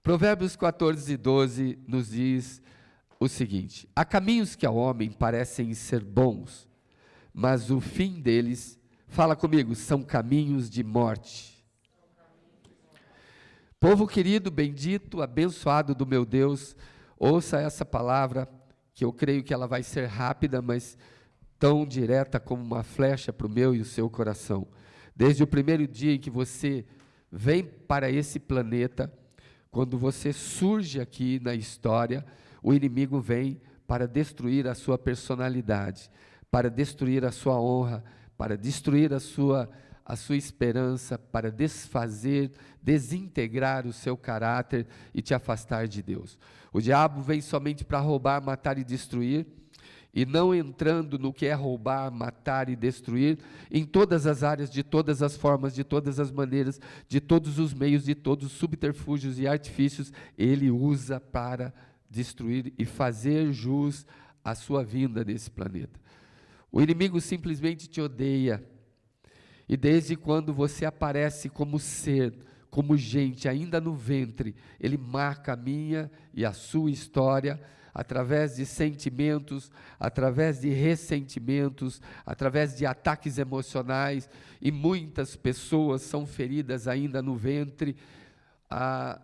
Provérbios 14:12 nos diz o seguinte: há caminhos que ao homem parecem ser bons, mas o fim deles, fala comigo, são caminhos de morte. Povo querido, bendito, abençoado do meu Deus, ouça essa palavra, que eu creio que ela vai ser rápida, mas tão direta como uma flecha para o meu e o seu coração. Desde o primeiro dia em que você vem para esse planeta, quando você surge aqui na história, o inimigo vem para destruir a sua personalidade, para destruir a sua honra, para destruir a sua esperança, para desfazer, desintegrar o seu caráter e te afastar de Deus. O diabo vem somente para roubar, matar e destruir, e não entrando no que é roubar, matar e destruir, em todas as áreas, de todas as formas, de todas as maneiras, de todos os meios, de todos os subterfúgios e artifícios, ele usa para destruir e fazer jus à sua vinda nesse planeta. O inimigo simplesmente te odeia, e desde quando você aparece como ser, como gente, ainda no ventre, ele marca a minha e a sua história, através de sentimentos, através de ressentimentos, através de ataques emocionais, e muitas pessoas são feridas ainda no ventre. A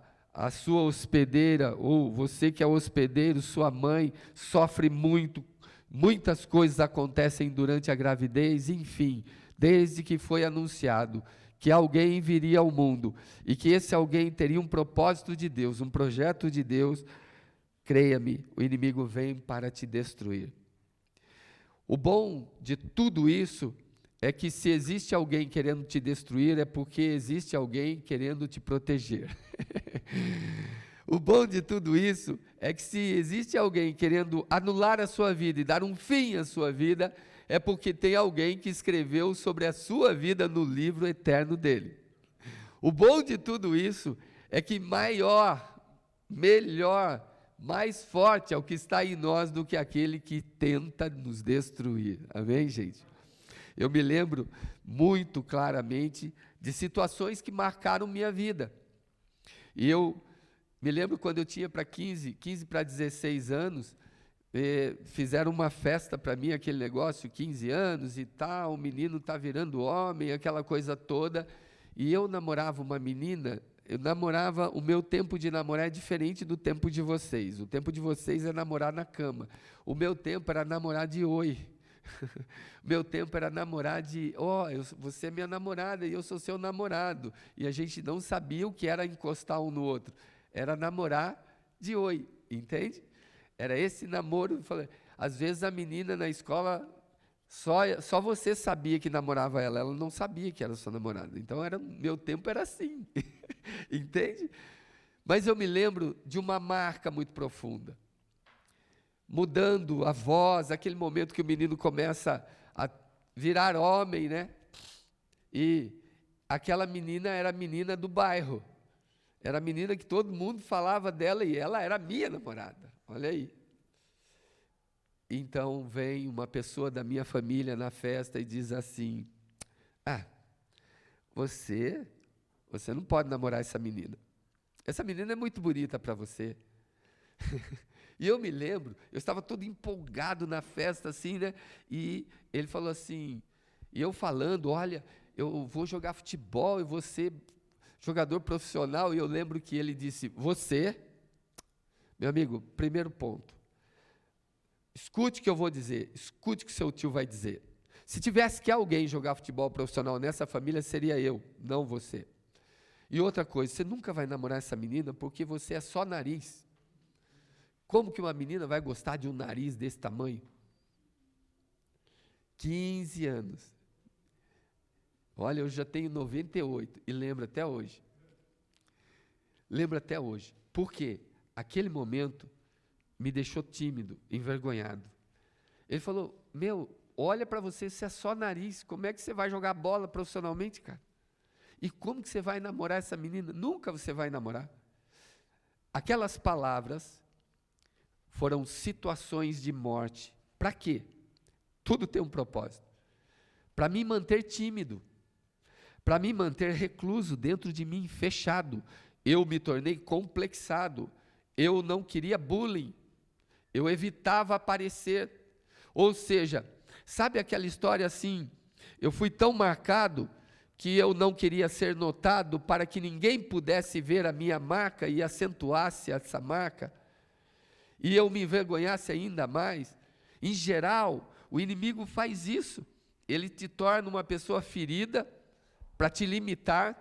sua hospedeira, ou você que é hospedeiro, sua mãe, sofre muito, muitas coisas acontecem durante a gravidez, enfim, desde que foi anunciado que alguém viria ao mundo, e que esse alguém teria um propósito de Deus, um projeto de Deus, creia-me, o inimigo vem para te destruir. O bom de tudo isso é que se existe alguém querendo te destruir, é porque existe alguém querendo te proteger. O bom de tudo isso é que se existe alguém querendo anular a sua vida e dar um fim à sua vida, é porque tem alguém que escreveu sobre a sua vida no livro eterno dele. O bom de tudo isso é que maior, melhor, mais forte é o que está em nós do que aquele que tenta nos destruir. Amém, gente? Eu me lembro muito claramente de situações que marcaram minha vida. E eu me lembro quando eu tinha para 15 para 16 anos, fizeram uma festa para mim, aquele negócio, 15 anos e tal, o menino está virando homem, aquela coisa toda. E eu namorava uma menina. O meu tempo de namorar é diferente do tempo de vocês. O tempo de vocês é namorar na cama. O meu tempo era namorar de oi. O meu tempo era namorar de, você é minha namorada e eu sou seu namorado. E a gente não sabia o que era encostar um no outro. Era namorar de oi, entende? Era esse namoro. Às vezes a menina na escola, só você sabia que namorava ela não sabia que era sua namorada. Então meu tempo era assim, entende? Mas eu me lembro de uma marca muito profunda, mudando a voz, aquele momento que o menino começa a virar homem, né? E aquela menina era a menina do bairro, era a menina que todo mundo falava dela e ela era minha namorada, olha aí. Então vem uma pessoa da minha família na festa e diz assim: você não pode namorar essa menina é muito bonita para você. E eu me lembro, eu estava todo empolgado na festa assim, né? E ele falou assim, e eu falando, olha, eu vou jogar futebol e vou ser jogador profissional. E eu lembro que ele disse, você, meu amigo, primeiro ponto, escute o que eu vou dizer, escute o que seu tio vai dizer. Se tivesse que alguém jogar futebol profissional nessa família, seria eu, não você. E outra coisa, você nunca vai namorar essa menina porque você é só nariz. Como que uma menina vai gostar de um nariz desse tamanho? 15 anos. Olha, eu já tenho 98 e lembro até hoje. Lembro até hoje. Por quê? Aquele momento me deixou tímido, envergonhado. Ele falou, olha para você é só nariz, como é que você vai jogar bola profissionalmente, cara? E como que você vai namorar essa menina? Nunca você vai namorar. Aquelas palavras foram situações de morte. Para quê? Tudo tem um propósito. Para me manter tímido, para me manter recluso dentro de mim, fechado. eu me tornei complexado. Eu não queria bullying. Eu evitava aparecer. Ou seja, sabe aquela história assim, eu fui tão marcado que eu não queria ser notado para que ninguém pudesse ver a minha marca e acentuasse essa marca, e eu me envergonhasse ainda mais. Em geral, o inimigo faz isso. Ele te torna uma pessoa ferida para te limitar,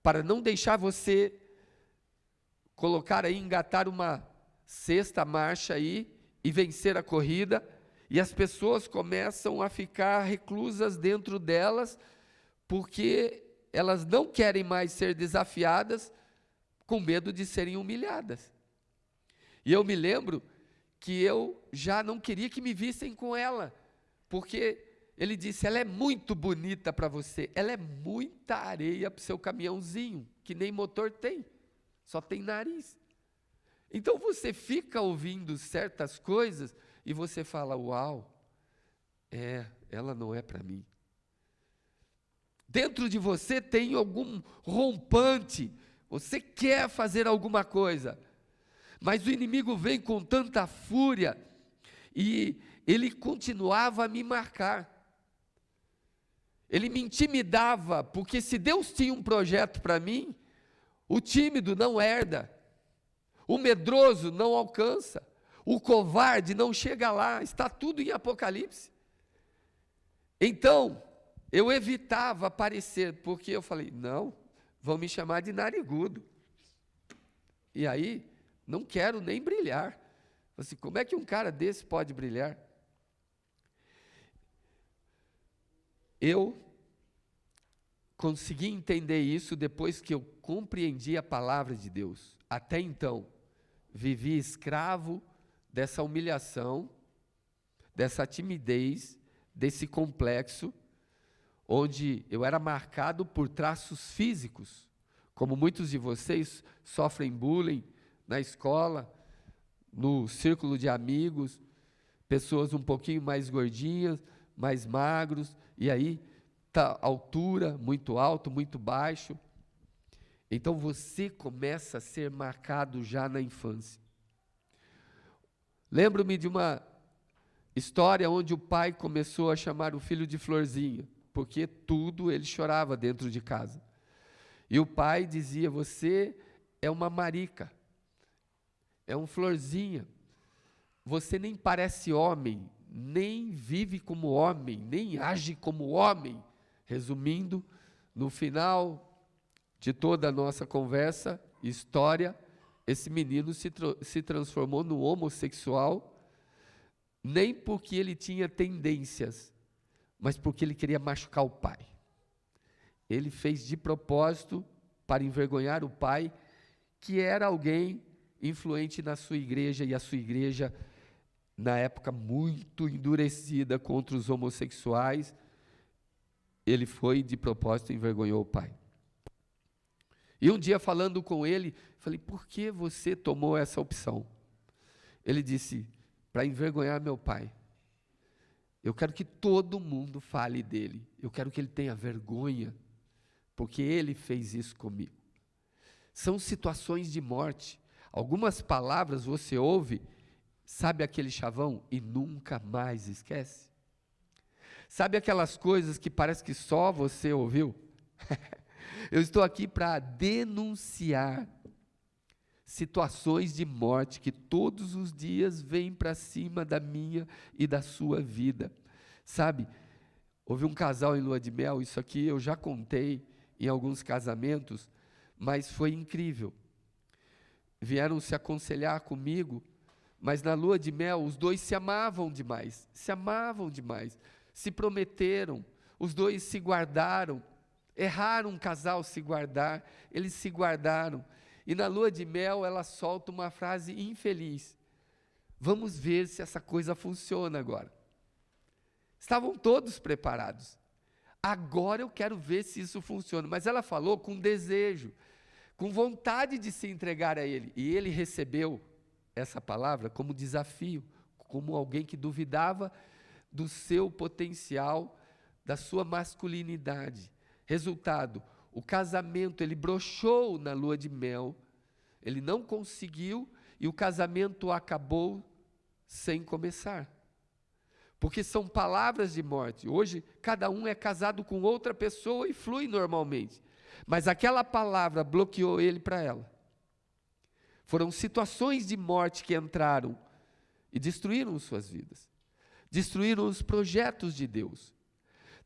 para não deixar você colocar aí, engatar uma sexta marcha aí e vencer a corrida, e as pessoas começam a ficar reclusas dentro delas, porque elas não querem mais ser desafiadas, com medo de serem humilhadas. E eu me lembro que eu já não queria que me vissem com ela, porque ele disse, ela é muito bonita para você, ela é muita areia para o seu caminhãozinho, que nem motor tem, só tem nariz. Então você fica ouvindo certas coisas e você fala, uau, ela não é para mim. Dentro de você tem algum rompante, você quer fazer alguma coisa, mas o inimigo vem com tanta fúria e ele continuava a me marcar. Ele me intimidava, porque se Deus tinha um projeto para mim, o tímido não herda, o medroso não alcança, o covarde não chega lá, está tudo em Apocalipse. Então, eu evitava aparecer, porque eu falei, não, vão me chamar de narigudo. E aí, não quero nem brilhar. Assim, como é que um cara desse pode brilhar? Eu consegui entender isso depois que eu compreendi a palavra de Deus. Até então, vivi escravo dessa humilhação, dessa timidez, desse complexo, onde eu era marcado por traços físicos, como muitos de vocês sofrem bullying na escola, no círculo de amigos, pessoas um pouquinho mais gordinhas, mais magros, e aí tá altura, muito alto, muito baixo. Então você começa a ser marcado já na infância. Lembro-me de uma história onde o pai começou a chamar o filho de Florzinha, porque tudo ele chorava dentro de casa. E o pai dizia, você é uma marica, é um Florzinha, você nem parece homem, nem vive como homem, nem age como homem. Resumindo, no final de toda a nossa conversa, história, esse menino se transformou no homossexual, nem porque ele tinha tendências, mas porque ele queria machucar o pai. Ele fez de propósito para envergonhar o pai, que era alguém influente na sua igreja, e a sua igreja, na época, muito endurecida contra os homossexuais. Ele foi de propósito e envergonhou o pai. E um dia, falando com ele, falei, por que você tomou essa opção? Ele disse, para envergonhar meu pai. Eu quero que todo mundo fale dele. Eu quero que ele tenha vergonha, porque ele fez isso comigo. São situações de morte. Algumas palavras você ouve, sabe aquele chavão? E nunca mais esquece. Sabe aquelas coisas que parece que só você ouviu? Eu estou aqui para denunciar situações de morte que todos os dias vêm para cima da minha e da sua vida. Sabe, houve um casal em lua de mel, isso aqui eu já contei em alguns casamentos, mas foi incrível. Vieram se aconselhar comigo, mas na lua de mel os dois se amavam demais, se prometeram, os dois se guardaram, erraram um casal se guardar, eles se guardaram, e na lua de mel ela solta uma frase infeliz, vamos ver se essa coisa funciona agora. Estavam todos preparados, agora eu quero ver se isso funciona, mas ela falou com desejo, com vontade de se entregar a ele, e ele recebeu essa palavra como desafio, como alguém que duvidava do seu potencial, da sua masculinidade. Resultado, o casamento, ele broxou na lua de mel, ele não conseguiu e o casamento acabou sem começar. Porque são palavras de morte. Hoje, cada um é casado com outra pessoa e flui normalmente. Mas aquela palavra bloqueou ele para ela. Foram situações de morte que entraram e destruíram suas vidas. Destruíram os projetos de Deus.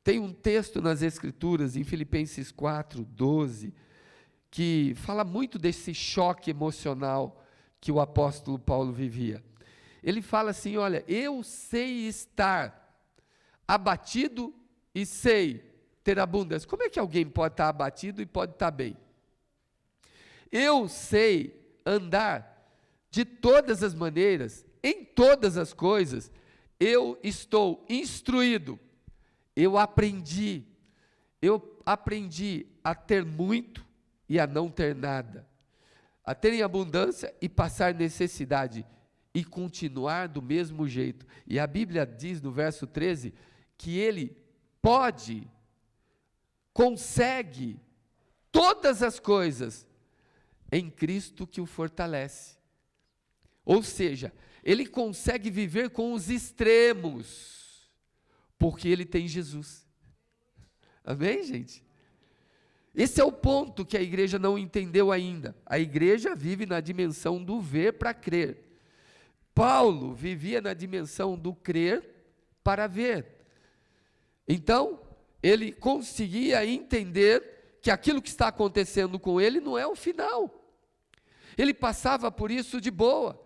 Tem um texto nas Escrituras, em Filipenses 4:12, que fala muito desse choque emocional que o apóstolo Paulo vivia. Ele fala assim, olha, eu sei estar abatido e sei ter abundância. Como é que alguém pode estar abatido e pode estar bem? Eu sei andar de todas as maneiras, em todas as coisas, eu estou instruído, eu aprendi a ter muito e a não ter nada, a ter em abundância e passar necessidade, e continuar do mesmo jeito. E a Bíblia diz no verso 13, que ele pode, consegue, todas as coisas, em Cristo que o fortalece. Ou seja, ele consegue viver com os extremos, porque ele tem Jesus. Amém, gente? Esse é o ponto que a igreja não entendeu ainda. A igreja vive na dimensão do ver para crer. Paulo vivia na dimensão do crer para ver. Então, ele conseguia entender que aquilo que está acontecendo com ele não é o final. Ele passava por isso de boa.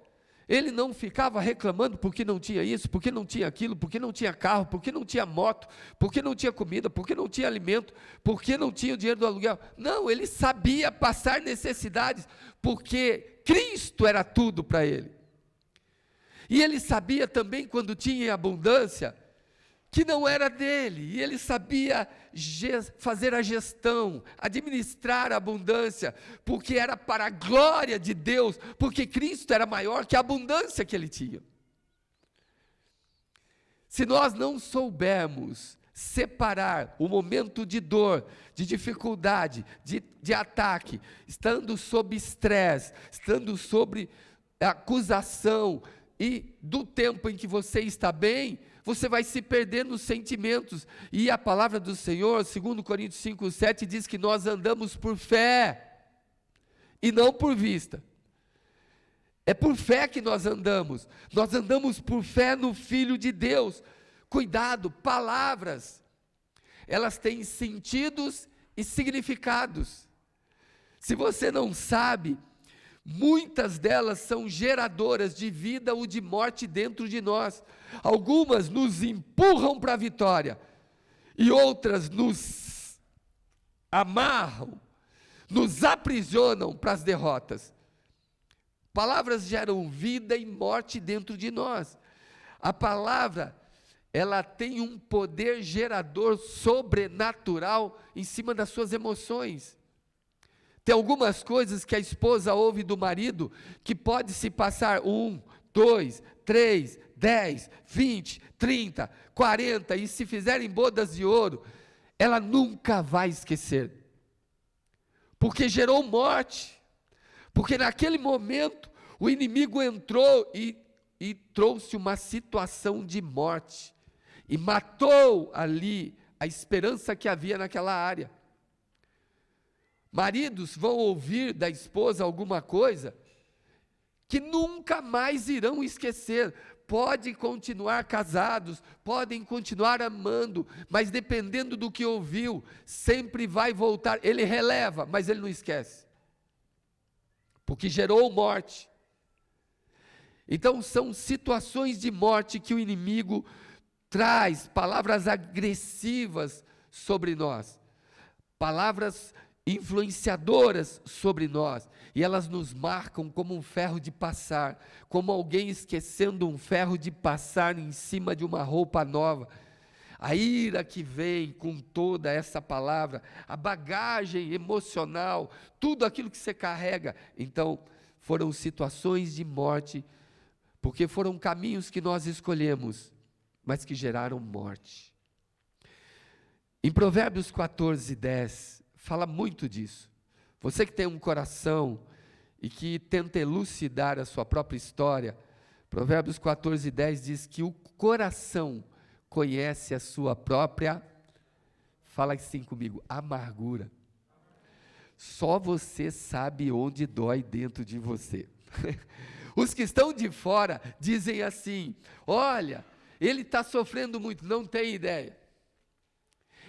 Ele não ficava reclamando porque não tinha isso, porque não tinha aquilo, porque não tinha carro, porque não tinha moto, porque não tinha comida, porque não tinha alimento, porque não tinha o dinheiro do aluguel. Não, ele sabia passar necessidades, porque Cristo era tudo para ele. E ele sabia também, quando tinha em abundância, que não era dele, e ele sabia fazer a gestão, administrar a abundância, porque era para a glória de Deus, porque Cristo era maior que a abundância que ele tinha. Se nós não soubermos separar o momento de dor, de dificuldade, de ataque, estando sob estresse, estando sob acusação, e do tempo em que você está bem, você vai se perder nos sentimentos, e a palavra do Senhor, segundo Coríntios 5:7, diz que nós andamos por fé, e não por vista. É por fé que nós andamos por fé no Filho de Deus. Cuidado, palavras, elas têm sentidos e significados. Se você não sabe, muitas delas são geradoras de vida ou de morte dentro de nós. Algumas nos empurram para a vitória, e outras nos amarram, nos aprisionam para as derrotas. Palavras geram vida e morte dentro de nós. A palavra, ela tem um poder gerador sobrenatural em cima das suas emoções. Tem algumas coisas que a esposa ouve do marido, que pode se passar 1, 2, 3, 10, 20, 30, 40, e se fizerem bodas de ouro, ela nunca vai esquecer, porque gerou morte, porque naquele momento o inimigo entrou e trouxe uma situação de morte, e matou ali a esperança que havia naquela área. Maridos vão ouvir da esposa alguma coisa que nunca mais irão esquecer. Podem continuar casados, podem continuar amando, mas dependendo do que ouviu, sempre vai voltar. Ele releva, mas ele não esquece, porque gerou morte. Então são situações de morte que o inimigo traz, palavras agressivas sobre nós, palavras influenciadoras sobre nós, e elas nos marcam como um ferro de passar, como alguém esquecendo um ferro de passar em cima de uma roupa nova. A ira que vem com toda essa palavra, a bagagem emocional, tudo aquilo que você carrega. Então, foram situações de morte, porque foram caminhos que nós escolhemos, mas que geraram morte. Em Provérbios 14:10, fala muito disso. Você que tem um coração e que tenta elucidar a sua própria história, Provérbios 14:10 diz que o coração conhece a sua própria, fala assim comigo, amargura. Só você sabe onde dói dentro de você. Os que estão de fora dizem assim: olha, ele está sofrendo muito, não tem ideia.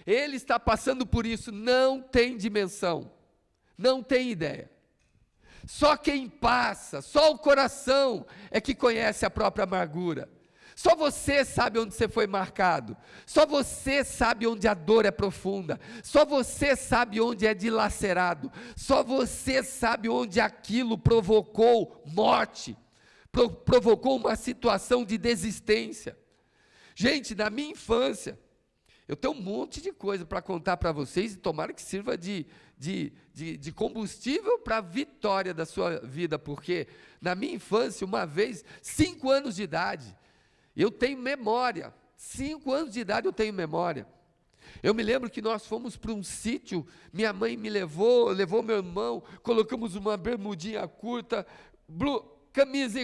Ele está passando por isso, não tem dimensão, não tem ideia. Só quem passa, só o coração é que conhece a própria amargura. Só você sabe onde você foi marcado. Só você sabe onde a dor é profunda. Só você sabe onde é dilacerado. Só você sabe onde aquilo provocou morte, provocou uma situação de desistência. Gente, na minha infância, eu tenho um monte de coisa para contar para vocês e tomara que sirva de combustível para a vitória da sua vida, porque na minha infância, uma vez, 5 anos de idade, eu tenho memória, 5 anos de idade eu tenho memória. Eu me lembro que nós fomos para um sítio, minha mãe me levou meu irmão, colocamos uma bermudinha curta, camisinha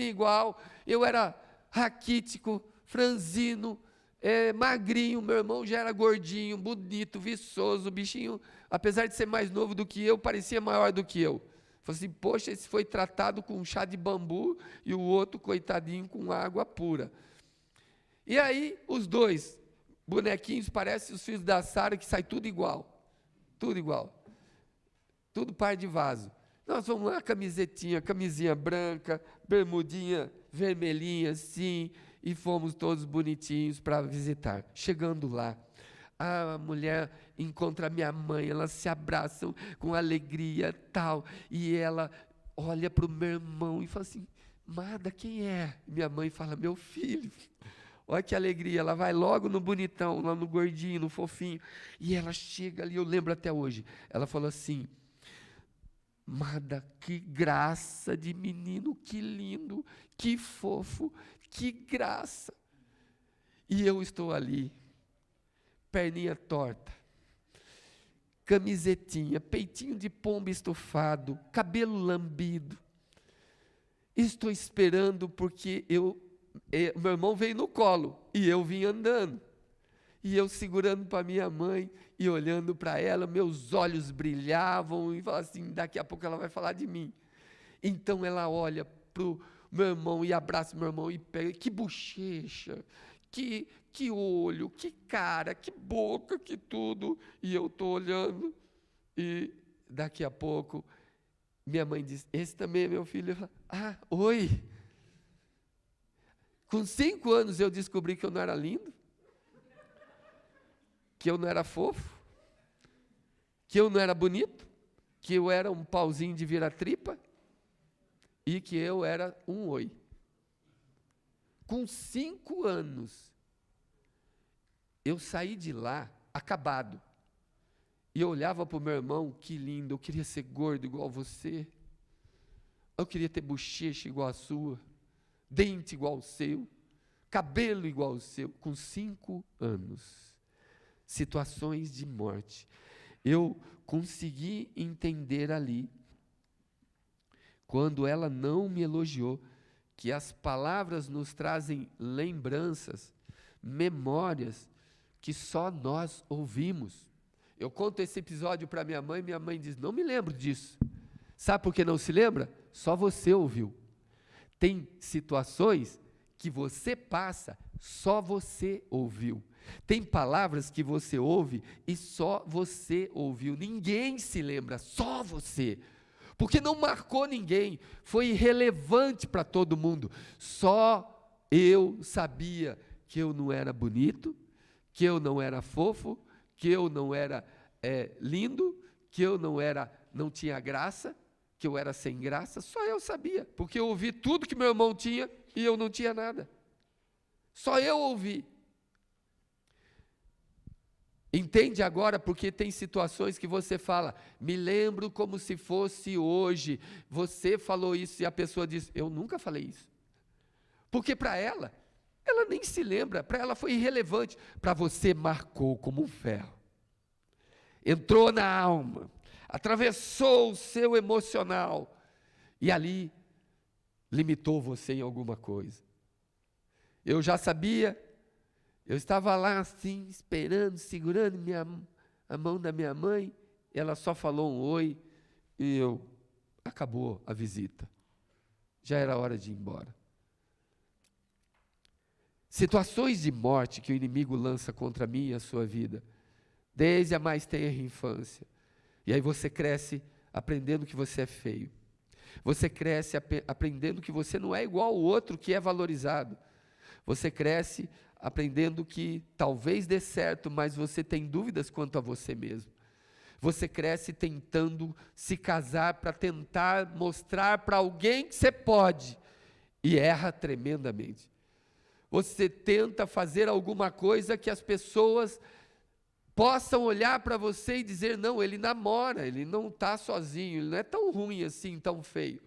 igual, eu era raquítico, franzino, magrinho, meu irmão já era gordinho, bonito, viçoso, bichinho, apesar de ser mais novo do que eu, parecia maior do que eu. Falei assim, poxa, esse foi tratado com chá de bambu e o outro, coitadinho, com água pura. E aí, os dois bonequinhos parecem os filhos da Sara, que sai tudo igual, tudo par de vaso. Nós vamos lá, camisinha branca, bermudinha vermelhinha, assim, e fomos todos bonitinhos para visitar. Chegando lá, a mulher encontra a minha mãe, elas se abraçam com alegria tal, e ela olha para o meu irmão e fala assim, Mada, quem é? Minha mãe fala, meu filho. Olha que alegria, ela vai logo no bonitão, lá no gordinho, no fofinho, e ela chega ali, eu lembro até hoje, ela falou assim, Mada, que graça de menino, que lindo, que fofo, que graça. E eu estou ali, perninha torta, camisetinha, peitinho de pombo estufado, cabelo lambido. Estou esperando porque meu irmão veio no colo e eu vim andando. E eu segurando para minha mãe e olhando para ela, meus olhos brilhavam e falava assim, daqui a pouco ela vai falar de mim. Então ela olha para o meu irmão e abraça meu irmão e pega, que bochecha, que olho, que cara, que boca, que tudo. E eu estou olhando e daqui a pouco minha mãe diz, esse também é meu filho. Eu falo, oi. Com 5 anos eu descobri que eu não era lindo, que eu não era fofo, que eu não era bonito, que eu era um pauzinho de vira-tripa e que eu era um oi. Com 5 anos, eu saí de lá acabado. E eu olhava para o meu irmão, que lindo, eu queria ser gordo igual você. Eu queria ter bochecha igual a sua, dente igual ao seu, cabelo igual ao seu, com 5 anos. Situações de morte. Eu consegui entender ali, quando ela não me elogiou, que as palavras nos trazem lembranças, memórias, que só nós ouvimos. Eu conto esse episódio para minha mãe diz, não me lembro disso. Sabe por que não se lembra? Só você ouviu. Tem situações que você passa, só você ouviu. Tem palavras que você ouve e só você ouviu. Ninguém se lembra, só você. Porque não marcou ninguém, foi irrelevante para todo mundo. Só eu sabia que eu não era bonito, que eu não era fofo, que eu não era lindo, que eu não tinha graça, que eu era sem graça. Só eu sabia, porque eu ouvi tudo que meu irmão tinha e eu não tinha nada. Só eu ouvi. Entende agora porque tem situações que você fala, me lembro como se fosse hoje, você falou isso e a pessoa diz, eu nunca falei isso. Porque para ela nem se lembra, para ela foi irrelevante, para você marcou como um ferro. entrou na alma, atravessou o seu emocional, e ali limitou você em alguma coisa. Eu já sabia, eu estava lá assim, esperando, segurando a mão da minha mãe, ela só falou um oi, e acabou a visita. Já era hora de ir embora. Situações de morte que o inimigo lança contra mim e a sua vida, desde a mais tenra infância. E aí você cresce aprendendo que você é feio. Você cresce aprendendo que você não é igual ao outro que é valorizado. Você cresce aprendendo que talvez dê certo, mas você tem dúvidas quanto a você mesmo. Você cresce tentando se casar para tentar mostrar para alguém que você pode e erra tremendamente. Você tenta fazer alguma coisa que as pessoas possam olhar para você e dizer, não, ele namora, ele não está sozinho, ele não é tão ruim assim, tão feio.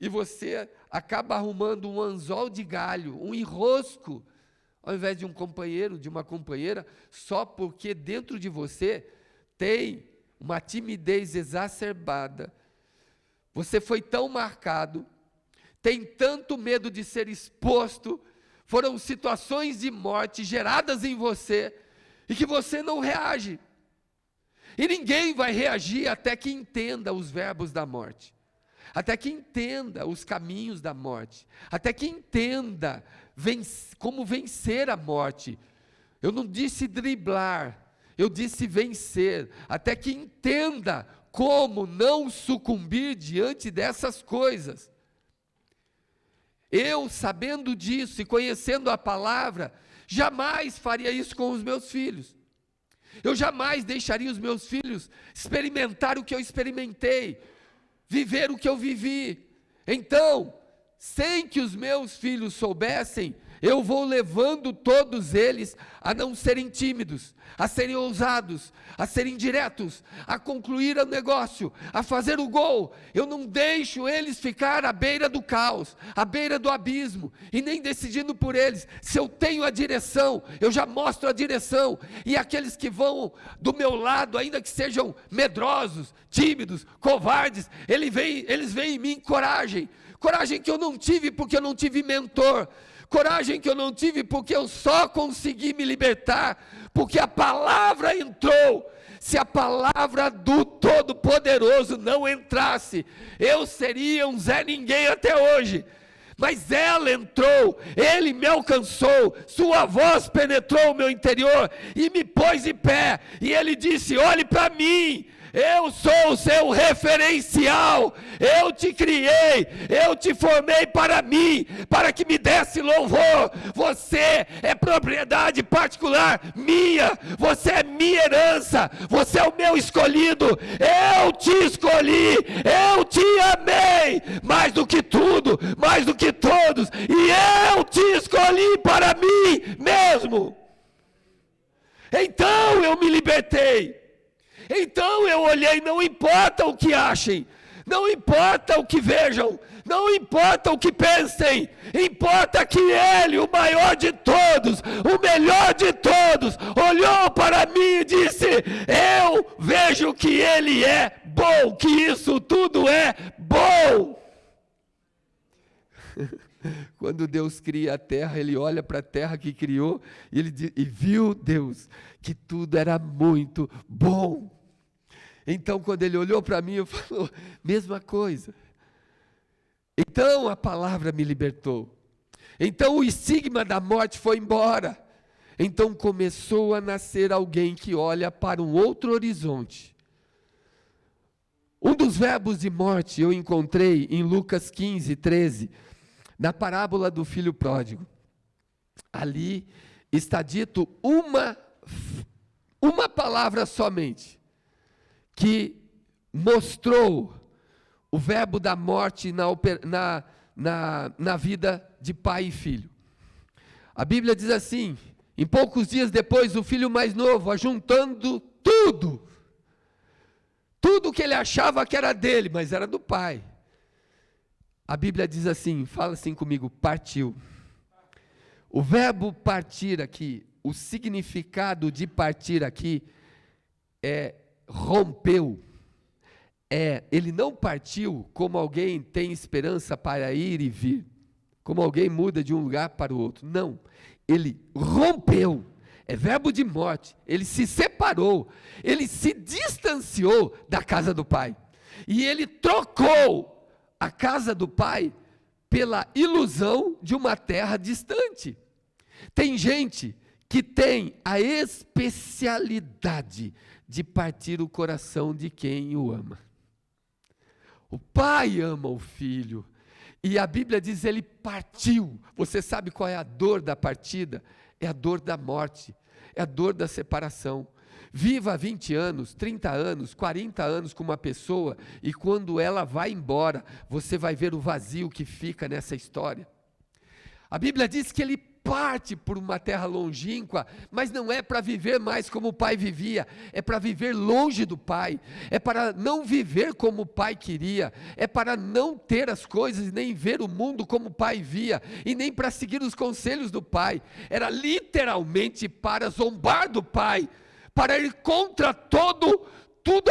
E você acaba arrumando um anzol de galho, um enrosco, ao invés de um companheiro, de uma companheira, só porque dentro de você tem uma timidez exacerbada. Você foi tão marcado, tem tanto medo de ser exposto, foram situações de morte geradas em você, e que você não reage. E ninguém vai reagir até que entenda os verbos da morte, até que entenda os caminhos da morte, até que entenda como vencer a morte. Eu não disse driblar, eu disse vencer, até que entenda como não sucumbir diante dessas coisas. Eu, sabendo disso e conhecendo a palavra, jamais faria isso com os meus filhos. Eu jamais deixaria os meus filhos experimentar o que eu experimentei, viver o que eu vivi. Então, sem que os meus filhos soubessem, eu vou levando todos eles a não serem tímidos, a serem ousados, a serem diretos, a concluir o negócio, a fazer o gol. Eu não deixo eles ficar à beira do caos, à beira do abismo, e nem decidindo por eles. Se eu tenho a direção, eu já mostro a direção, e aqueles que vão do meu lado, ainda que sejam medrosos, tímidos, covardes, eles veem em mim coragem que eu não tive porque eu não tive mentor, coragem que eu não tive porque eu só consegui me libertar, porque a palavra entrou. Se a palavra do Todo-Poderoso não entrasse, eu seria um Zé Ninguém até hoje. Mas ela entrou, ele me alcançou, sua voz penetrou o meu interior e me pôs de pé. E ele disse: olhe para mim. Eu sou o seu referencial, eu te criei, eu te formei para mim, para que me desse louvor. Você é propriedade particular minha, você é minha herança, você é o meu escolhido. Eu te escolhi, eu te amei, mais do que tudo, mais do que todos, e eu te escolhi para mim mesmo. Então eu me libertei. Então eu olhei, não importa o que achem, não importa o que vejam, não importa o que pensem, importa que ele, o maior de todos, o melhor de todos, olhou para mim e disse: eu vejo que ele é bom, que isso tudo é bom. Quando Deus cria a terra, ele olha para a terra que criou e viu Deus que tudo era muito bom. Então, quando ele olhou para mim, eu falou, mesma coisa. Então, a palavra me libertou. Então, o estigma da morte foi embora. Então, começou a nascer alguém que olha para um outro horizonte. Um dos verbos de morte eu encontrei em Lucas 15, 13, na parábola do filho pródigo. Ali está dito uma palavra somente, que mostrou o verbo da morte na vida de pai e filho. A Bíblia diz assim: em poucos dias depois, o filho mais novo, ajuntando tudo que ele achava que era dele, mas era do pai. A Bíblia diz assim, fala assim comigo, partiu. O verbo partir aqui, o significado de partir aqui é rompeu. Ele não partiu como alguém tem esperança para ir e vir, como alguém muda de um lugar para o outro. Não, ele rompeu. É verbo de morte. Ele se separou, ele se distanciou da casa do pai. E ele trocou a casa do pai pela ilusão de uma terra distante. Tem gente que tem a especialidade de partir o coração de quem o ama. O pai ama o filho, e a Bíblia diz ele partiu. Você sabe qual é a dor da partida? É a dor da morte, é a dor da separação. Viva 20 anos, 30 anos, 40 anos com uma pessoa, e quando ela vai embora, você vai ver o vazio que fica nessa história. A Bíblia diz que ele parte por uma terra longínqua, mas não é para viver mais como o pai vivia, é para viver longe do pai, é para não viver como o pai queria, é para não ter as coisas, nem ver o mundo como o pai via, e nem para seguir os conselhos do pai. Era literalmente para zombar do pai, para ir contra tudo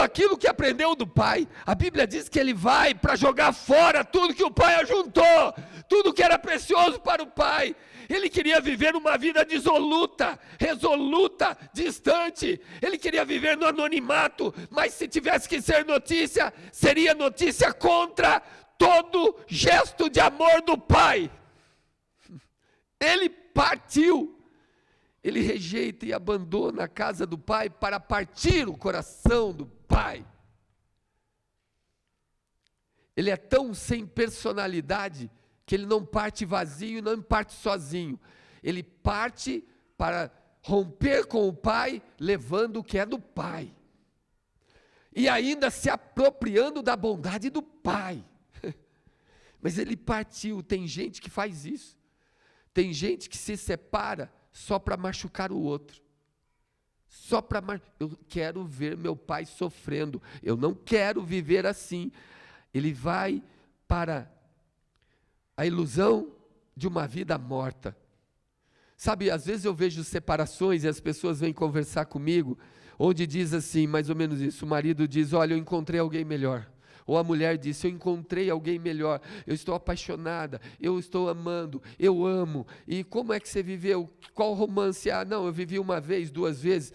aquilo que aprendeu do pai. A Bíblia diz que ele vai para jogar fora tudo que o pai ajuntou, tudo que era precioso para o pai. Ele queria viver uma vida dissoluta, resoluta, distante. Ele queria viver no anonimato, mas se tivesse que ser notícia, seria notícia contra todo gesto de amor do pai. Ele partiu. Ele rejeita e abandona a casa do pai para partir o coração do pai. Ele é tão sem personalidade que ele não parte vazio, não parte sozinho. Ele parte para romper com o pai, levando o que é do pai. E ainda se apropriando da bondade do pai. Mas ele partiu. Tem gente que faz isso. Tem gente que se separa só para machucar o outro. Eu quero ver meu pai sofrendo. Eu não quero viver assim. Ele vai para a ilusão de uma vida morta. Sabe, às vezes eu vejo separações e as pessoas vêm conversar comigo, onde diz assim, mais ou menos isso, o marido diz, olha, eu encontrei alguém melhor. Ou a mulher disse, eu encontrei alguém melhor, eu estou apaixonada, eu estou amando, eu amo. E como é que você viveu? Qual romance? Ah, não, eu vivi uma vez, 2 vezes,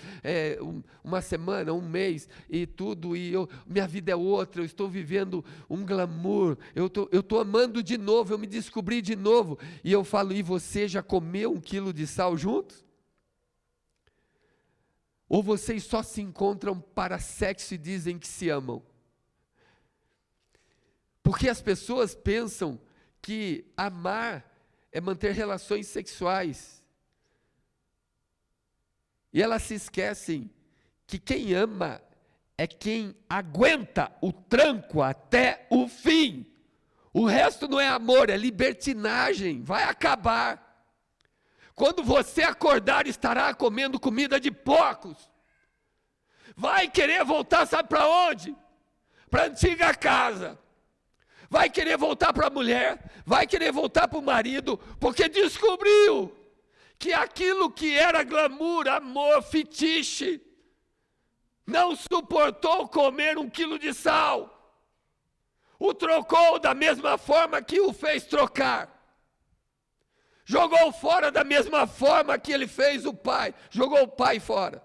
uma semana, 1 mês e tudo, e minha vida é outra, eu estou vivendo um glamour, eu estou amando de novo, eu me descobri de novo. E eu falo, e você já comeu 1 quilo de sal juntos? Ou vocês só se encontram para sexo e dizem que se amam? Porque as pessoas pensam que amar é manter relações sexuais. E elas se esquecem que quem ama é quem aguenta o tranco até o fim. O resto não é amor, é libertinagem, vai acabar. Quando você acordar, estará comendo comida de porcos. Vai querer voltar, sabe para onde? Para a antiga casa. Vai querer voltar para a mulher, vai querer voltar para o marido, porque descobriu que aquilo que era glamour, amor, fetiche, não suportou comer 1 quilo de sal. O trocou da mesma forma que o fez trocar. Jogou fora da mesma forma que ele fez o pai, jogou o pai fora.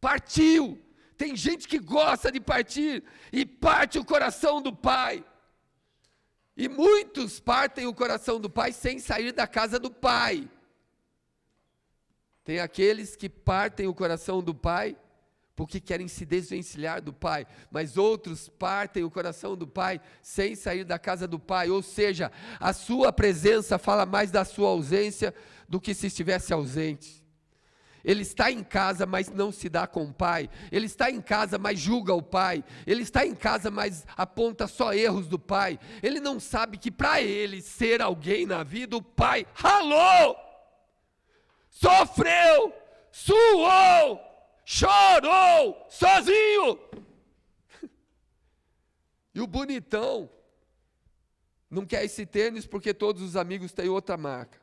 Partiu. Tem gente que gosta de partir e parte o coração do pai. E muitos partem o coração do pai sem sair da casa do pai. Tem aqueles que partem o coração do pai porque querem se desvencilhar do pai, mas outros partem o coração do pai sem sair da casa do pai, ou seja, a sua presença fala mais da sua ausência do que se estivesse ausente. Ele está em casa, mas não se dá com o pai. Ele está em casa, mas julga o pai. Ele está em casa, mas aponta só erros do pai. Ele não sabe que para ele ser alguém na vida, o pai ralou, sofreu, suou, chorou, sozinho. E o bonitão não quer esse tênis porque todos os amigos têm outra marca.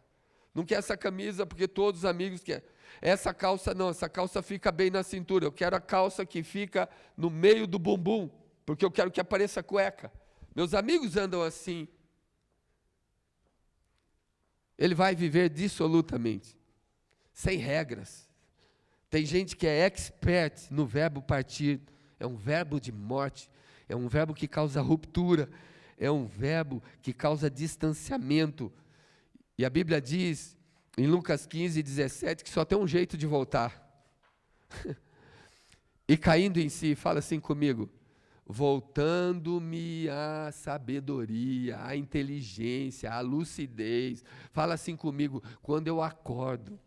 Não quer essa camisa porque todos os amigos querem. Essa calça não, essa calça fica bem na cintura. Eu quero a calça que fica no meio do bumbum, porque eu quero que apareça a cueca. Meus amigos andam assim. Ele vai viver dissolutamente, sem regras. Tem gente que é expert no verbo partir. É um verbo de morte, é um verbo que causa ruptura, é um verbo que causa distanciamento. E a Bíblia diz, em Lucas 15, 17, que só tem um jeito de voltar. E caindo em si, fala assim comigo: voltando-me à sabedoria, à inteligência, à lucidez. Fala assim comigo: quando eu acordo.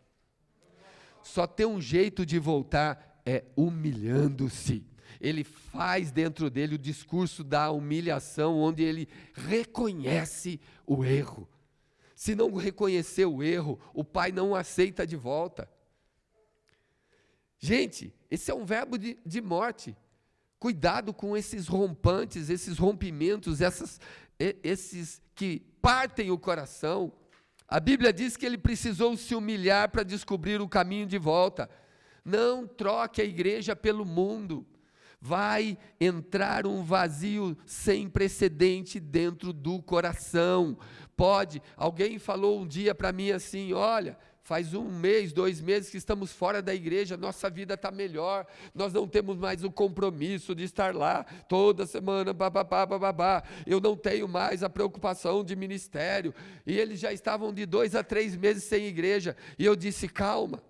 Só tem um jeito de voltar, é humilhando-se. Ele faz dentro dele o discurso da humilhação, onde ele reconhece o erro. Se não reconhecer o erro, o pai não aceita de volta. Gente, esse é um verbo de morte. Cuidado com esses rompantes, esses rompimentos, esses que partem o coração. A Bíblia diz que ele precisou se humilhar para descobrir o caminho de volta. Não troque a igreja pelo mundo. Vai entrar um vazio sem precedente dentro do coração. Alguém falou um dia para mim assim: olha, faz 1 mês, 2 meses que estamos fora da igreja, nossa vida está melhor, nós não temos mais o compromisso de estar lá toda semana, bababá, eu não tenho mais a preocupação de ministério. E eles já estavam de 2 a 3 meses sem igreja, e eu disse: calma,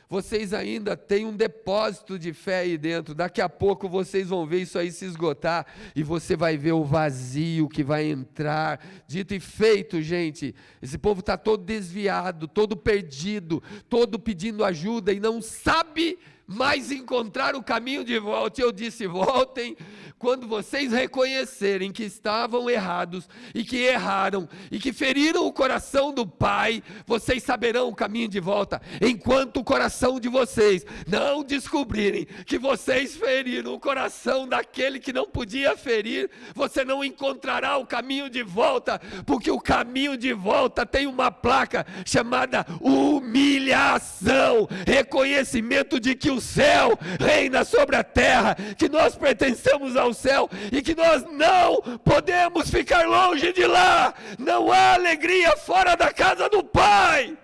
vocês ainda têm um depósito de fé aí dentro, daqui a pouco vocês vão ver isso aí se esgotar, e você vai ver o vazio que vai entrar. Dito e feito, gente, esse povo está todo desviado, todo perdido, todo pedindo ajuda, e não sabe mais encontrar o caminho de volta. E eu disse: voltem, quando vocês reconhecerem que estavam errados, e que erraram, e que feriram o coração do Pai, vocês saberão o caminho de volta. Enquanto o coração de vocês não descobrirem que vocês feriram o coração daquele que não podia ferir, você não encontrará o caminho de volta, porque o caminho de volta tem uma placa chamada humilhação, reconhecimento de que o céu reina sobre a terra, que nós pertencemos ao céu e que nós não podemos ficar longe de lá. Não há alegria fora da casa do Pai.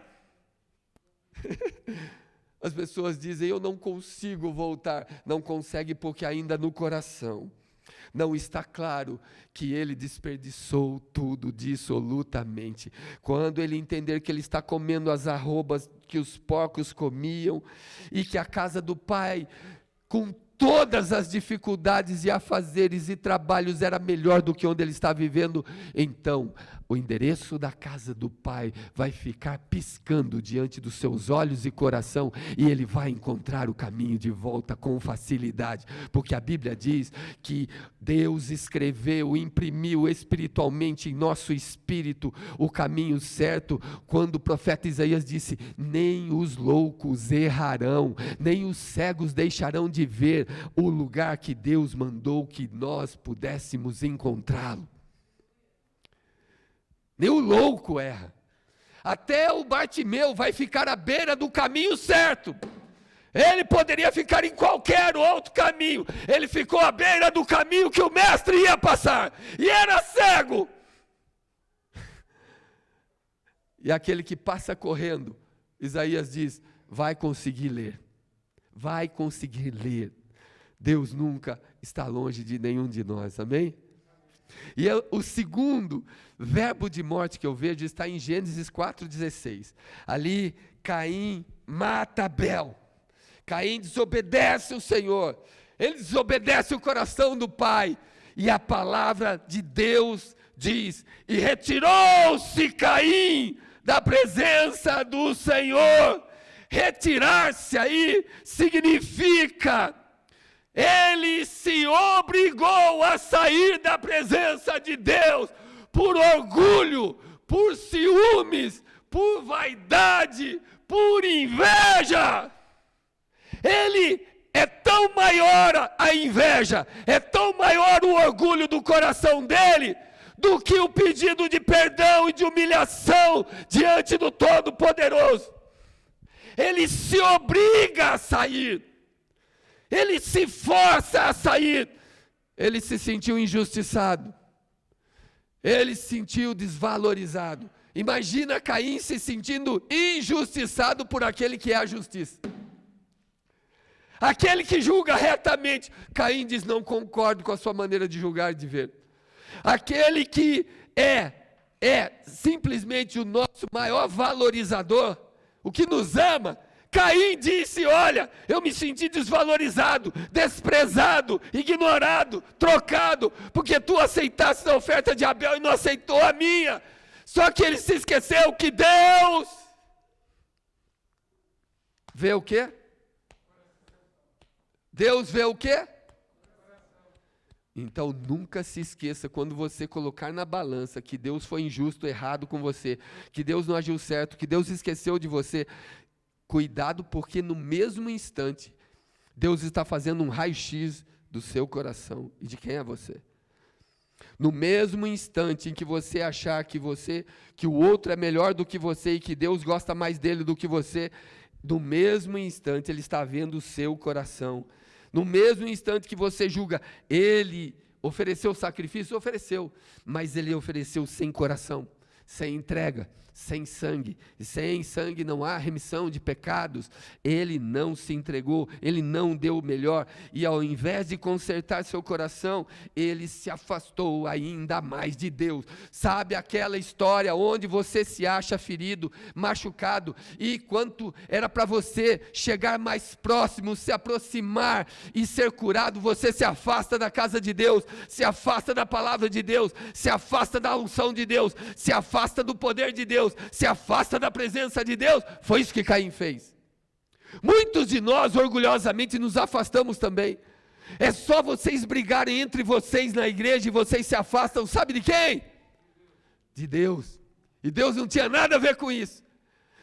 As pessoas dizem: eu não consigo voltar. Não consegue porque ainda no coração não está claro que ele desperdiçou tudo dissolutamente. Quando ele entender que ele está comendo as arrobas que os porcos comiam, e que a casa do Pai, com todas as dificuldades e afazeres e trabalhos, era melhor do que onde ele está vivendo, então o endereço da casa do Pai vai ficar piscando diante dos seus olhos e coração, e ele vai encontrar o caminho de volta com facilidade, porque a Bíblia diz que Deus escreveu, imprimiu espiritualmente em nosso espírito o caminho certo, quando o profeta Isaías disse: nem os loucos errarão, nem os cegos deixarão de ver o lugar que Deus mandou que nós pudéssemos encontrá-lo. Nem o louco erra. Até o Bartimeu vai ficar à beira do caminho certo. Ele poderia ficar em qualquer outro caminho. Ele ficou à beira do caminho que o mestre ia passar. E era cego. E aquele que passa correndo, Isaías diz, vai conseguir ler. Vai conseguir ler. Deus nunca está longe de nenhum de nós, amém? E o segundo verbo de morte que eu vejo está em Gênesis 4,16. Ali Caim mata Abel. Caim desobedece o Senhor. Ele desobedece o coração do pai. E a palavra de Deus diz: e retirou-se Caim da presença do Senhor. Retirar-se aí significa: ele se obrigou a sair da presença de Deus por orgulho, por ciúmes, por vaidade, por inveja. Ele é tão maior a inveja, é tão maior o orgulho do coração dele, do que o pedido de perdão e de humilhação diante do Todo-Poderoso. ele se obriga a sair, ele se força a sair. Ele se sentiu injustiçado, ele se sentiu desvalorizado. Imagina Caim se sentindo injustiçado por aquele que é a justiça. Aquele que julga retamente. Caim diz: não concordo com a sua maneira de julgar e de ver. Aquele que é simplesmente o nosso maior valorizador, o que nos ama. Caim disse: olha, eu me senti desvalorizado, desprezado, ignorado, trocado, porque tu aceitaste a oferta de Abel e não aceitou a minha. Só que ele se esqueceu que Deus vê o quê? Deus vê o quê? Então nunca se esqueça, quando você colocar na balança que Deus foi injusto, errado com você, que Deus não agiu certo, que Deus esqueceu de você, cuidado, porque no mesmo instante Deus está fazendo um raio-x do seu coração e de quem é você. No mesmo instante em que você achar que o outro é melhor do que você e que Deus gosta mais dele do que você, no mesmo instante Ele está vendo o seu coração. No mesmo instante que você julga, Ele ofereceu sacrifício, ofereceu, mas Ele ofereceu sem coração, sem entrega, sem sangue. E sem sangue não há remissão de pecados. Ele não se entregou, ele não deu o melhor. E ao invés de consertar seu coração, ele se afastou ainda mais de Deus. Sabe aquela história onde você se acha ferido, machucado, e quanto era para você chegar mais próximo, se aproximar e ser curado, você se afasta da casa de Deus, se afasta da palavra de Deus, se afasta da unção de Deus, se afasta do poder de Deus, se afasta da presença de Deus. Foi isso que Caim fez. Muitos de nós orgulhosamente nos afastamos também. É só vocês brigarem entre vocês na igreja e vocês se afastam, sabe de quem? De Deus. E Deus não tinha nada a ver com isso.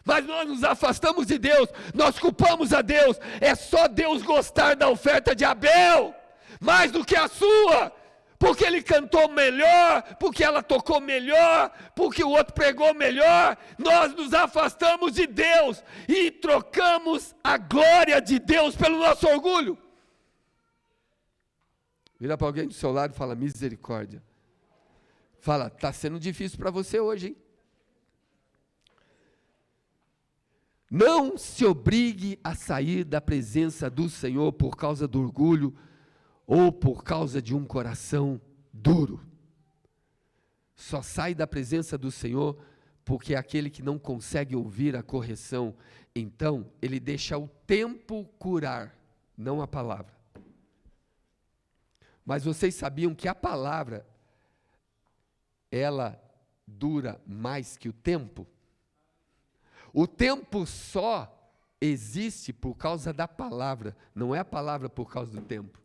Mas nós nos afastamos de Deus, nós culpamos a Deus. É só Deus gostar da oferta de Abel, mais do que a sua, porque ele cantou melhor, porque ela tocou melhor, porque o outro pregou melhor. Nós nos afastamos de Deus e trocamos a glória de Deus pelo nosso orgulho. Vira para alguém do seu lado e fala: misericórdia. Fala: está sendo difícil para você hoje, hein? Não se obrigue a sair da presença do Senhor por causa do orgulho ou por causa de um coração duro. Só sai da presença do Senhor porque é aquele que não consegue ouvir a correção. Então, ele deixa o tempo curar, não a palavra. Mas vocês sabiam que a palavra, ela dura mais que o tempo? O tempo só existe por causa da palavra, não é a palavra por causa do tempo.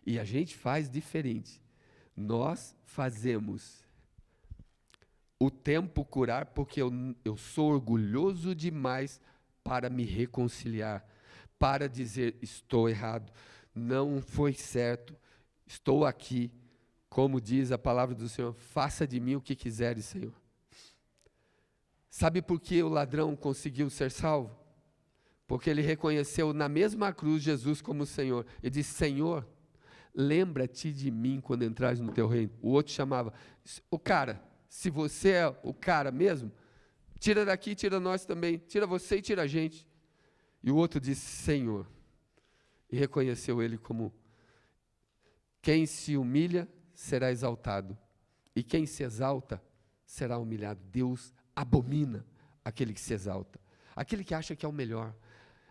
E a gente faz diferente. Nós fazemos o tempo curar porque eu sou orgulhoso demais para me reconciliar, para dizer: estou errado, não foi certo, estou aqui. Como diz a palavra do Senhor: faça de mim o que quiseres, Senhor. Sabe por que o ladrão conseguiu ser salvo? Porque ele reconheceu na mesma cruz Jesus como Senhor. Ele disse: Senhor, lembra-te de mim quando entrares no teu reino. O outro chamava: o cara, se você é o cara mesmo, tira daqui, tira nós também, tira você e tira a gente. E o outro disse: Senhor, e reconheceu ele como: quem se humilha será exaltado, e quem se exalta será humilhado. Deus abomina aquele que se exalta, aquele que acha que é o melhor,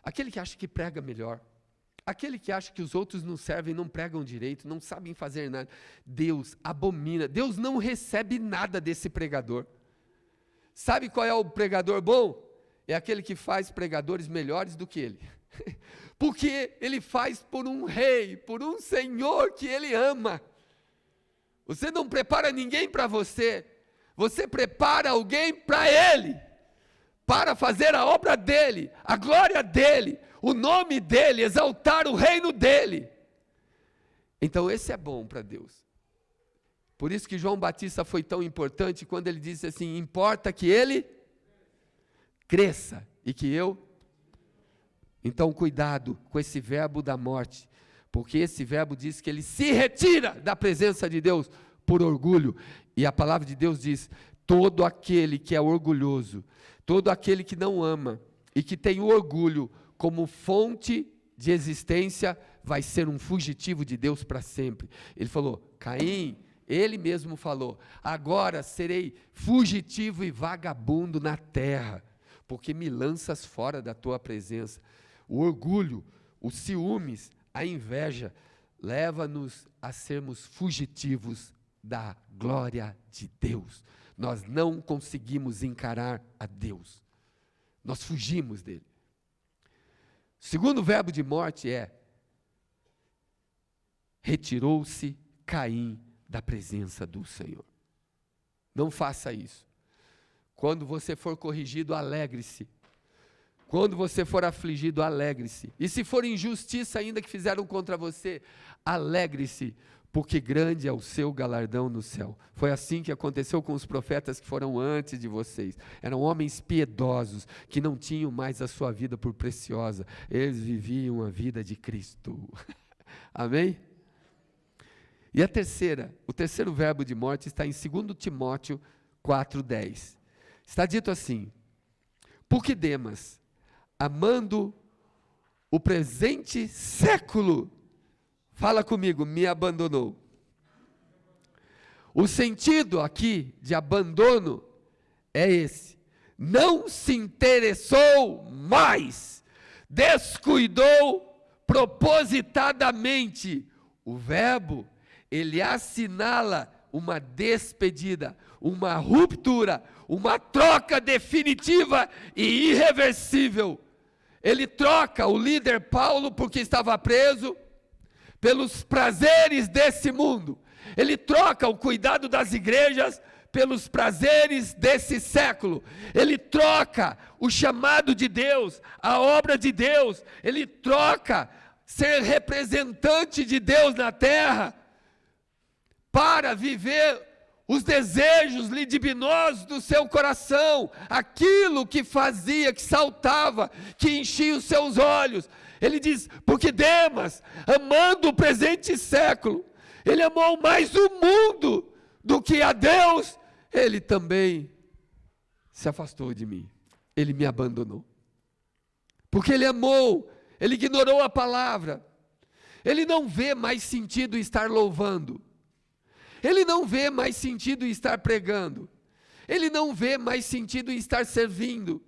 aquele que acha que prega melhor, aquele que acha que os outros não servem, não pregam direito, não sabem fazer nada. Deus abomina. Deus não recebe nada desse pregador. Sabe qual é o pregador bom? É aquele que faz pregadores melhores do que ele. Porque ele faz por um rei, por um Senhor que ele ama. Você não prepara ninguém para você, você prepara alguém para ele, para fazer a obra dele, a glória dele, o nome dele, exaltar o reino dele. Então esse é bom para Deus. Por isso que João Batista foi tão importante quando ele disse assim: importa que ele cresça e que eu Então, cuidado com esse verbo da morte, porque esse verbo diz que ele se retira da presença de Deus por orgulho. E a palavra de Deus diz: todo aquele que é orgulhoso, todo aquele que não ama e que tem o orgulho como fonte de existência, vai ser um fugitivo de Deus para sempre. Ele falou: Caim, ele mesmo falou: agora serei fugitivo e vagabundo na terra, porque me lanças fora da tua presença. O orgulho, os ciúmes, a inveja, leva-nos a sermos fugitivos da glória de Deus. Nós não conseguimos encarar a Deus. Nós fugimos dele. O segundo verbo de morte é: retirou-se Caim da presença do Senhor. Não faça isso. Quando você for corrigido, alegre-se. Quando você for afligido, alegre-se. E se for injustiça ainda que fizeram contra você, alegre-se, porque grande é o seu galardão no céu. Foi assim que aconteceu com os profetas que foram antes de vocês. Eram homens piedosos, que não tinham mais a sua vida por preciosa. Eles viviam a vida de Cristo. Amém? E o terceiro verbo de morte está em 2 Timóteo 4,10. Está dito assim: porque Demas, amando o presente século, fala comigo, me abandonou. O sentido aqui de abandono é esse: não se interessou mais, descuidou propositadamente. O verbo, ele assinala uma despedida, uma ruptura, uma troca definitiva e irreversível. Ele troca o líder Paulo, porque estava preso, pelos prazeres desse mundo. Ele troca o cuidado das igrejas pelos prazeres desse século. Ele troca o chamado de Deus, a obra de Deus. Ele troca ser representante de Deus na terra para viver os desejos libidinosos do seu coração, aquilo que fazia, que saltava, que enchia os seus olhos. Ele diz: porque Demas, amando o presente século, ele amou mais o mundo do que a Deus, ele também se afastou de mim, ele me abandonou. Porque ele amou, ele ignorou a palavra, ele não vê mais sentido em estar louvando, ele não vê mais sentido em estar pregando, ele não vê mais sentido em estar servindo.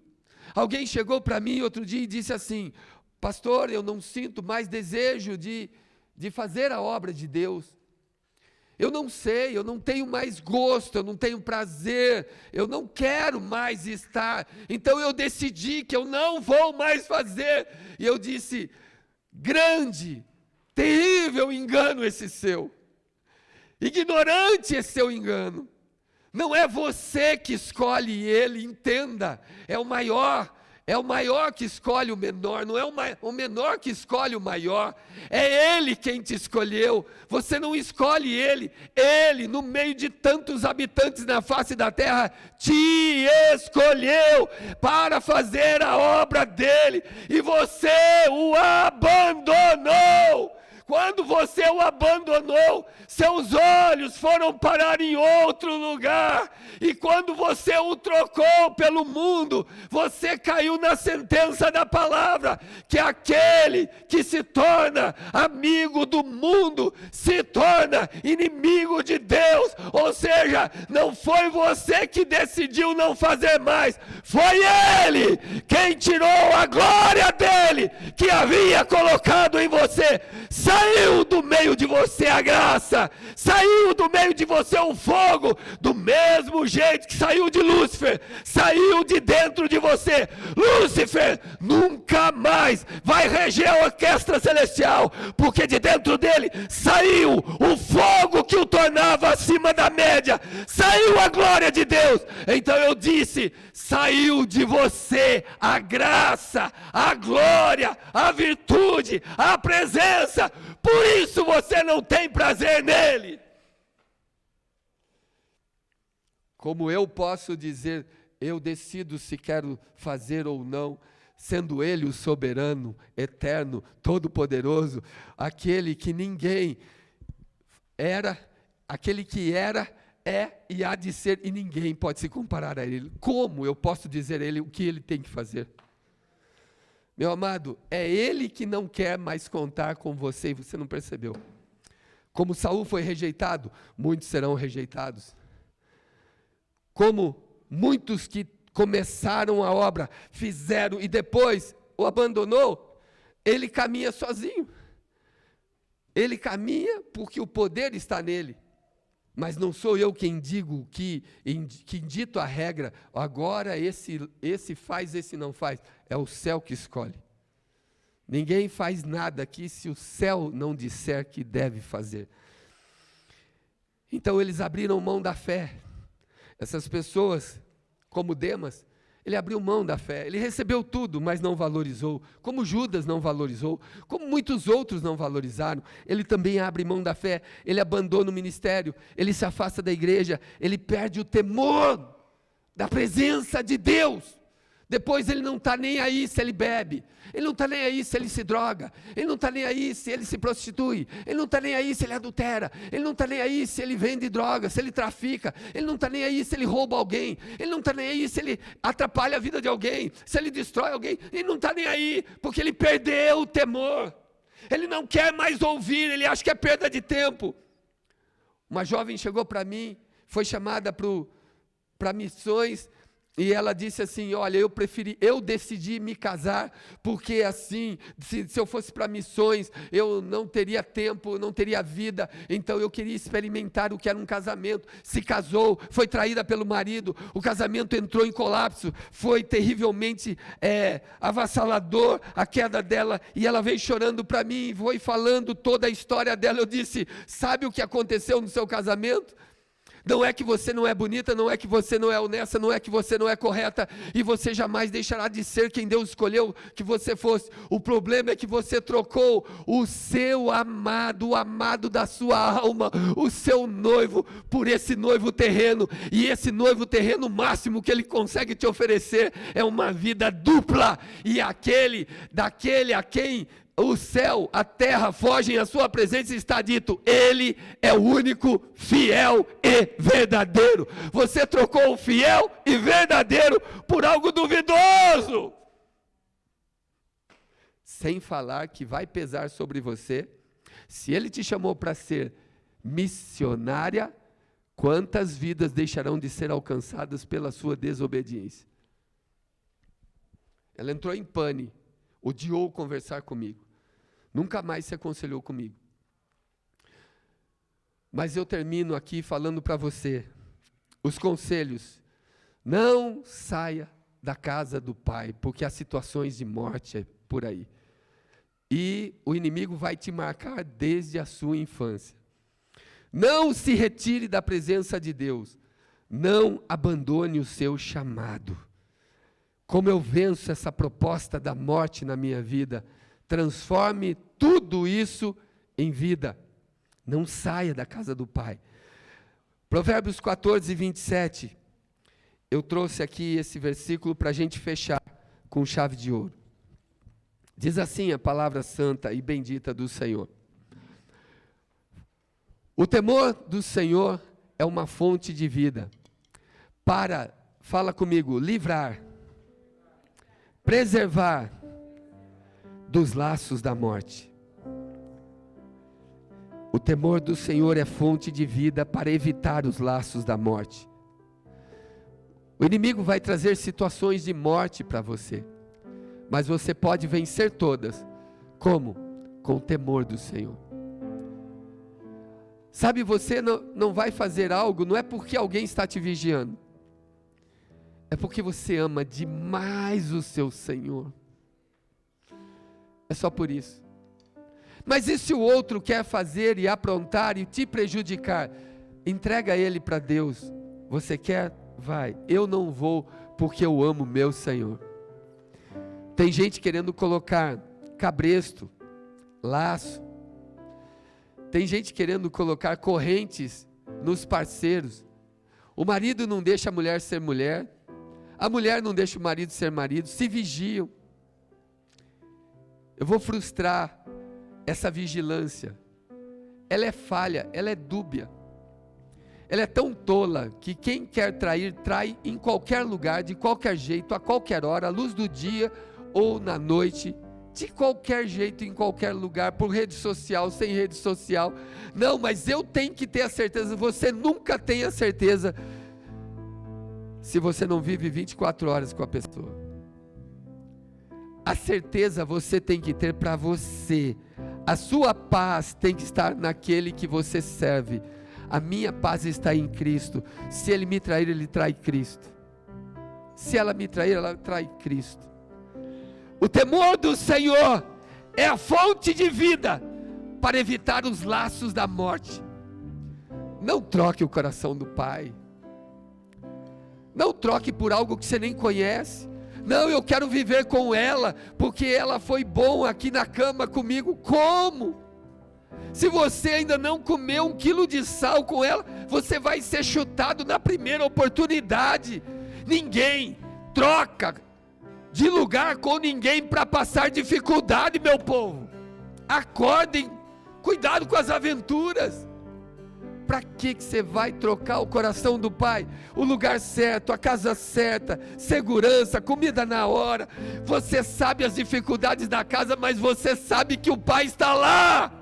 Alguém chegou para mim outro dia e disse assim: pastor, eu não sinto mais desejo de fazer a obra de Deus. Eu não sei, eu não tenho mais gosto, eu não tenho prazer, eu não quero mais estar. Então eu decidi que eu não vou mais fazer. E eu disse: grande, terrível engano esse seu. Ignorante esse seu engano. Não é você que escolhe ele, entenda. É o maior que escolhe o menor, não é o menor que escolhe o maior, é ele quem te escolheu, você não escolhe ele, no meio de tantos habitantes na face da terra, te escolheu para fazer a obra dele, e você o abandonou. Quando você o abandonou, seus olhos foram parar em outro lugar. E quando você o trocou pelo mundo, você caiu na sentença da palavra, que aquele que se torna amigo do mundo, se torna inimigo de Deus. Ou seja, não foi você que decidiu não fazer mais, foi ele quem tirou a glória dele, que havia colocado em você. Saiu do meio de você a graça, saiu do meio de você o fogo, do mesmo jeito que saiu de Lúcifer, saiu de dentro de você. Lúcifer nunca mais vai reger a orquestra celestial, porque de dentro dele saiu o fogo que o tornava acima da média, saiu a glória de Deus. Então eu disse: saiu de você a graça, a glória, a virtude, a presença. Por isso você não tem prazer nele. Como eu posso dizer, eu decido se quero fazer ou não, sendo Ele o soberano, eterno, todo-poderoso, aquele que ninguém era, aquele que era, é e há de ser, e ninguém pode se comparar a Ele. Como eu posso dizer a Ele o que Ele tem que fazer? Meu amado, é Ele que não quer mais contar com você e você não percebeu. Como Saul foi rejeitado, muitos serão rejeitados. Como muitos que começaram a obra, fizeram e depois o abandonou, ele caminha sozinho. Ele caminha porque o poder está nele. Mas não sou eu quem digo, que dito a regra, agora esse faz, esse não faz. É o céu que escolhe. Ninguém faz nada aqui se o céu não disser que deve fazer. Então eles abriram mão da fé. Essas pessoas, como Demas, ele abriu mão da fé. Ele recebeu tudo, mas não valorizou. Como Judas não valorizou, como muitos outros não valorizaram, ele também abre mão da fé. Ele abandona o ministério, ele se afasta da igreja, ele perde o temor da presença de Deus. Depois ele não está nem aí se ele bebe, ele não está nem aí se ele se droga, ele não está nem aí se ele se prostitui, ele não está nem aí se ele adultera, ele não está nem aí se ele vende droga, se ele trafica, ele não está nem aí se ele rouba alguém, ele não está nem aí se ele atrapalha a vida de alguém, se ele destrói alguém, ele não está nem aí, porque ele perdeu o temor, ele não quer mais ouvir, ele acha que é perda de tempo. Uma jovem chegou para mim, foi chamada para missões, e ela disse assim, olha, eu decidi me casar, porque assim, se eu fosse para missões, eu não teria tempo, não teria vida, então eu queria experimentar o que era um casamento. Se casou, foi traída pelo marido, o casamento entrou em colapso, foi terrivelmente avassalador a queda dela, e ela veio chorando para mim, foi falando toda a história dela. Eu disse, sabe o que aconteceu no seu casamento? Não é que você não é bonita, não é que você não é honesta, não é que você não é correta, e você jamais deixará de ser quem Deus escolheu que você fosse. O problema é que você trocou o seu amado, o amado da sua alma, o seu noivo, por esse noivo terreno, e esse noivo terreno, o máximo que ele consegue te oferecer é uma vida dupla, e daquele a quem o céu, a terra fogem à sua presença, está dito, Ele é o único fiel e verdadeiro. Você trocou o fiel e verdadeiro por algo duvidoso. Sem falar que vai pesar sobre você, se Ele te chamou para ser missionária, quantas vidas deixarão de ser alcançadas pela sua desobediência? Ela entrou em pane, odiou conversar comigo. Nunca mais se aconselhou comigo. Mas eu termino aqui falando para você, os conselhos, não saia da casa do Pai, porque há situações de morte por aí. E o inimigo vai te marcar desde a sua infância. Não se retire da presença de Deus, não abandone o seu chamado. Como eu venço essa proposta da morte na minha vida, transforme tudo isso em vida. Não saia da casa do Pai. Provérbios 14, 27. Eu trouxe aqui esse versículo para a gente fechar com chave de ouro. Diz assim a palavra santa e bendita do Senhor. O temor do Senhor é uma fonte de vida. Fala comigo, livrar, preservar dos laços da morte. O temor do Senhor é fonte de vida para evitar os laços da morte. O inimigo vai trazer situações de morte para você, mas você pode vencer todas. Como? Com o temor do Senhor. Sabe, você não vai fazer algo, não é porque alguém está te vigiando, é porque você ama demais o seu Senhor. É só por isso. Mas e se o outro quer fazer e aprontar e te prejudicar? Entrega ele para Deus. Você quer? Vai. Eu não vou porque eu amo meu Senhor. Tem gente querendo colocar cabresto, laço. Tem gente querendo colocar correntes nos parceiros. O marido não deixa a mulher ser mulher. A mulher não deixa o marido ser marido. Se vigiam. Eu vou frustrar essa vigilância. Ela é falha, ela é dúbia. Ela é tão tola que quem quer trair, trai em qualquer lugar, de qualquer jeito, a qualquer hora, à luz do dia ou na noite, de qualquer jeito, em qualquer lugar, por rede social, sem rede social. Não, mas eu tenho que ter a certeza. Você nunca tem a certeza se você não vive 24 horas com a pessoa. A certeza você tem que ter para você. A sua paz tem que estar naquele que você serve. A minha paz está em Cristo. Se ele me trair, ele trai Cristo. Se ela me trair, ela trai Cristo. O temor do Senhor é a fonte de vida para evitar os laços da morte. Não troque o coração do Pai. Não troque por algo que você nem conhece. Não, eu quero viver com ela, porque ela foi bom aqui na cama comigo. Como? Se você ainda não comeu 1 quilo de sal com ela, você vai ser chutado na primeira oportunidade. Ninguém troca de lugar com ninguém para passar dificuldade, meu povo. Acordem, cuidado com as aventuras. Para que você vai trocar o coração do Pai? O lugar certo, a casa certa, segurança, comida na hora. Você sabe as dificuldades da casa, mas você sabe que o Pai está lá.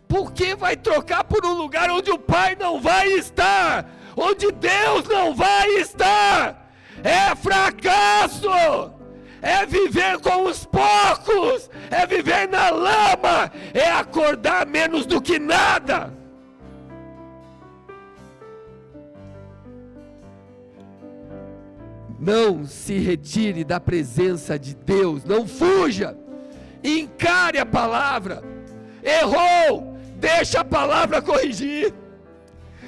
Por que vai trocar por um lugar onde o Pai não vai estar? Onde Deus não vai estar? É fracasso! É viver com os porcos! É viver na lama! É acordar menos do que nada! Não se retire da presença de Deus, não fuja, encare a palavra. Errou, deixa a palavra corrigir,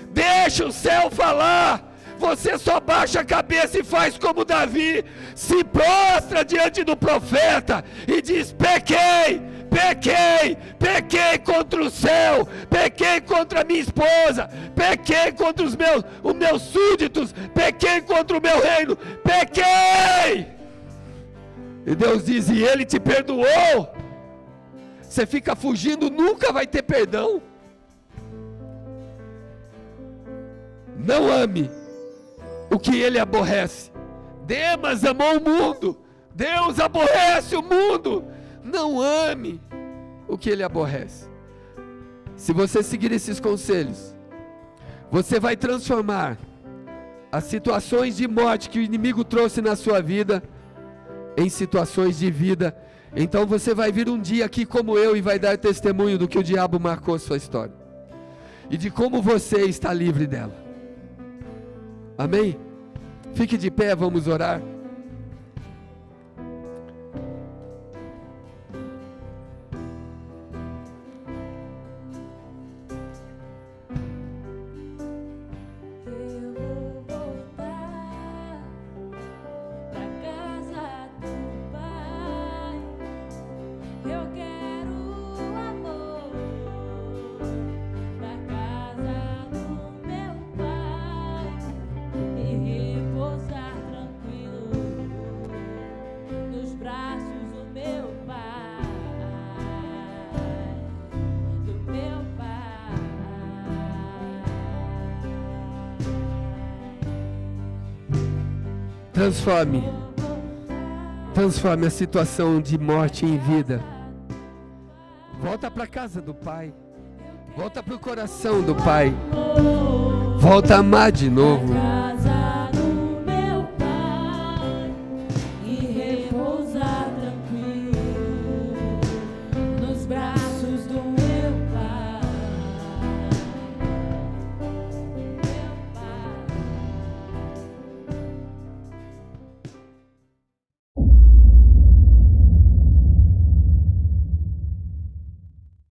deixa o céu falar. Você só baixa a cabeça e faz como Davi, se prostra diante do profeta e diz: pequei contra o céu, pequei contra a minha esposa, pequei contra os meus súditos, pequei contra o meu reino, pequei. E Deus diz: e Ele te perdoou. Você fica fugindo, nunca vai ter perdão. Não ame o que Ele aborrece. Demas amou o mundo, Deus aborrece o mundo. Não ame o que Ele aborrece. Se você seguir esses conselhos, você vai transformar as situações de morte que o inimigo trouxe na sua vida em situações de vida. Então você vai vir um dia aqui como eu e vai dar testemunho do que o diabo marcou a sua história e de como você está livre dela. Amém? Fique de pé, vamos orar. Transforme a situação de morte em vida. Volta para a casa do Pai. Volta para o coração do Pai. Volta a amar de novo.